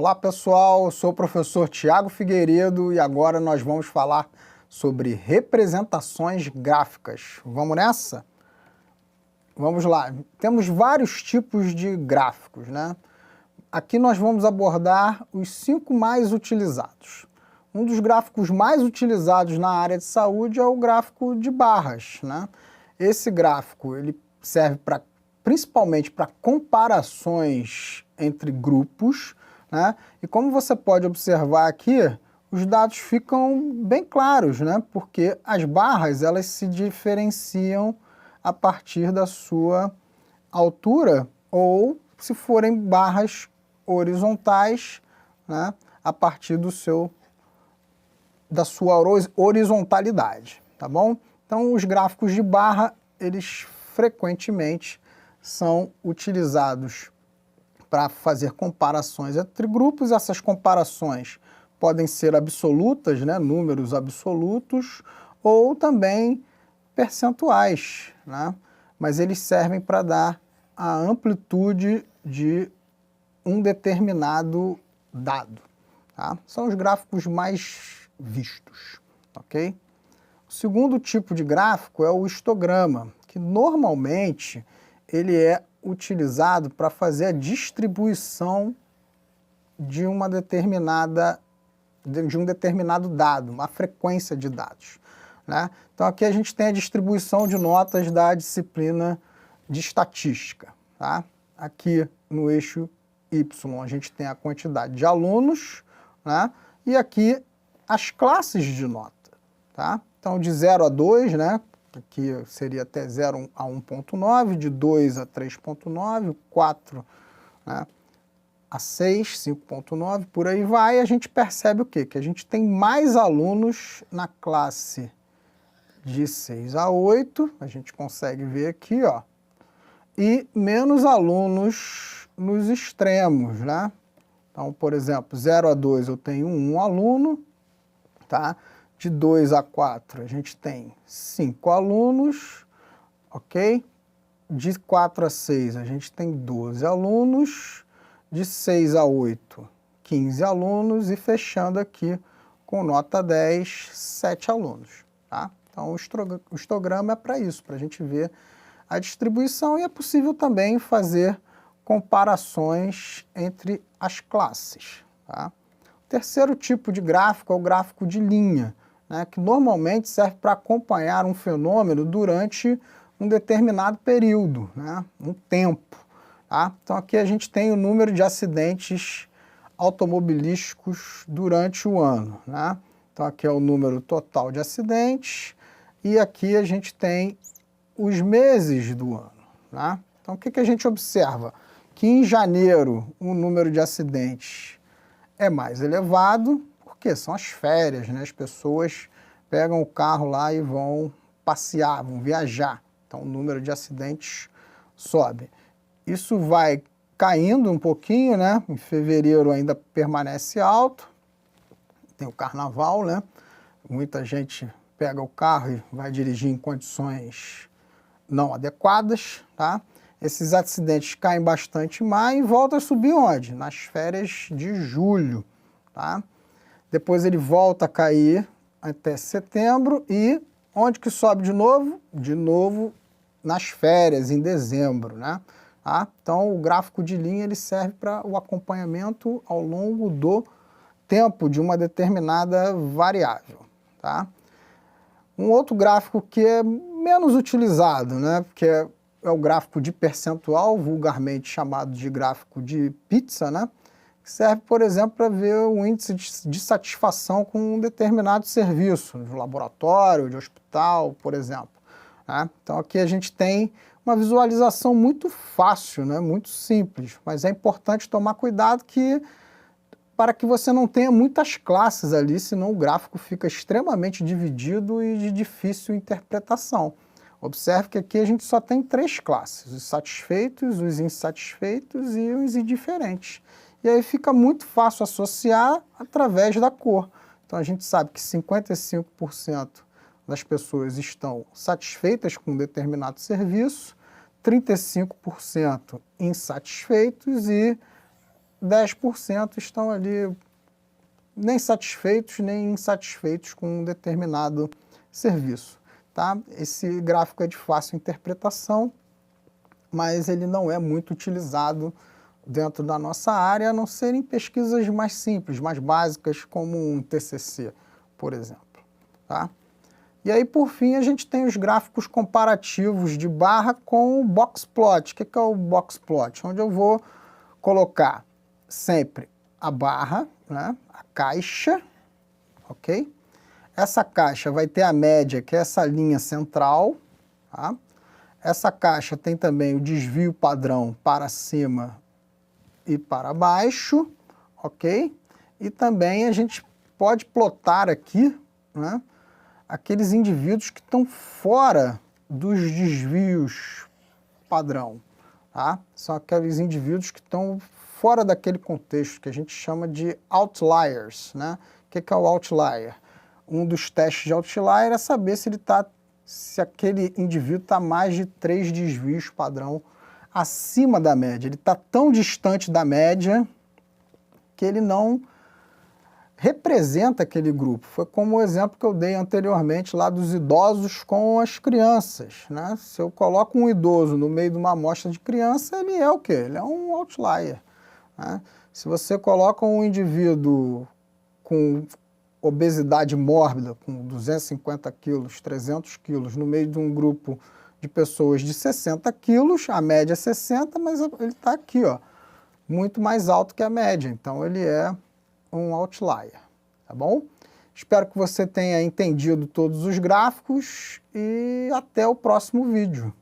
Olá pessoal, eu sou o professor Tiago Figueiredo e agora nós vamos falar sobre representações gráficas. Vamos nessa? Vamos lá. Temos vários tipos de gráficos, né? Aqui nós vamos abordar os 5 mais utilizados. Um dos gráficos mais utilizados na área de saúde é o gráfico de barras, né? Esse gráfico ele serve principalmente para comparações entre grupos, né? E como você pode observar aqui, os dados ficam bem claros, né? Porque as barras elas se diferenciam a partir da sua altura ou, se forem barras horizontais, né? A partir da sua horizontalidade, tá bom? Então, os gráficos de barra, eles frequentemente são utilizados para fazer comparações entre grupos. Essas comparações podem ser absolutas, né, números absolutos, ou também percentuais, né? Mas eles servem para dar a amplitude de um determinado dado, tá? São os gráficos mais vistos, ok? O segundo tipo de gráfico é o histograma, que normalmente ele é utilizado para fazer a distribuição de um determinado dado, uma frequência de dados, né? Então aqui a gente tem a distribuição de notas da disciplina de estatística, tá? Aqui no eixo Y a gente tem a quantidade de alunos, né? E aqui as classes de nota, tá? Então de 0 a 2, né? Aqui seria até 0 a 1.9, de 2 a 3.9, 4, né, a 6, 5.9, por aí vai. A gente percebe o quê? Que a gente tem mais alunos na classe de 6 a 8, a gente consegue ver aqui, ó, e menos alunos nos extremos, né? Então, por exemplo, 0 a 2 eu tenho 1 aluno, tá? De 2 a 4 a gente tem 5 alunos, ok? De 4 a 6 a gente tem 12 alunos, de 6 a 8, 15 alunos e fechando aqui com nota 10, 7 alunos, tá? Então o histograma é para isso, para a gente ver a distribuição, e é possível também fazer comparações entre as classes, tá? O terceiro tipo de gráfico é o gráfico de linha, né, que normalmente serve para acompanhar um fenômeno durante um determinado período, né, um tempo. Tá? Então aqui a gente tem o número de acidentes automobilísticos durante o ano, né? Então aqui é o número total de acidentes e aqui a gente tem os meses do ano, né? Então o que a gente observa? Que em janeiro o número de acidentes é mais elevado, porque são as férias, né? As pessoas pegam o carro lá e vão passear, vão viajar. Então o número de acidentes sobe. Isso vai caindo um pouquinho, né? Em fevereiro ainda permanece alto. Tem o carnaval, né? Muita gente pega o carro e vai dirigir em condições não adequadas, tá? Esses acidentes caem bastante em maio e voltam a subir onde? Nas férias de julho, tá? Depois ele volta a cair até setembro e onde que sobe de novo? De novo nas férias, em dezembro, né? Tá? Então o gráfico de linha ele serve para o acompanhamento ao longo do tempo de uma determinada variável, tá? Um outro gráfico que é menos utilizado, né? Que é o gráfico de percentual, vulgarmente chamado de gráfico de pizza, né? Que serve, por exemplo, para ver o índice de satisfação com um determinado serviço, de laboratório, de hospital, por exemplo, né? Então aqui a gente tem uma visualização muito fácil, né? Muito simples, mas é importante tomar cuidado para que você não tenha muitas classes ali, senão o gráfico fica extremamente dividido e de difícil interpretação. Observe que aqui a gente só tem 3 classes, os satisfeitos, os insatisfeitos e os indiferentes. E aí fica muito fácil associar através da cor. Então a gente sabe que 55% das pessoas estão satisfeitas com um determinado serviço, 35% insatisfeitos e 10% estão ali nem satisfeitos, nem insatisfeitos com um determinado serviço, tá? Esse gráfico é de fácil interpretação, mas ele não é muito utilizado dentro da nossa área, a não ser em pesquisas mais simples, mais básicas, como um TCC, por exemplo, tá? E aí, por fim, a gente tem os gráficos comparativos de barra com o box plot. O que é o box plot? Onde eu vou colocar sempre a barra, né, a caixa, ok? Essa caixa vai ter a média, que é essa linha central, tá? Essa caixa tem também o desvio padrão para cima e para baixo, ok? E também a gente pode plotar aqui, né, aqueles indivíduos que estão fora dos desvios padrão, tá? São aqueles indivíduos que estão fora daquele contexto que a gente chama de outliers, né? O que é o outlier? Um dos testes de outlier é saber se aquele indivíduo está mais de 3 desvios padrão acima da média. Ele está tão distante da média que ele não representa aquele grupo. Foi como o exemplo que eu dei anteriormente lá dos idosos com as crianças, né? Se eu coloco um idoso no meio de uma amostra de criança, ele é o quê? Ele é um outlier, né? Se você coloca um indivíduo com obesidade mórbida, com 250 quilos, 300 quilos, no meio de um grupo de pessoas de 60 quilos, a média é 60, mas ele está aqui, ó, muito mais alto que a média, então ele é um outlier, tá bom? Espero que você tenha entendido todos os gráficos e até o próximo vídeo.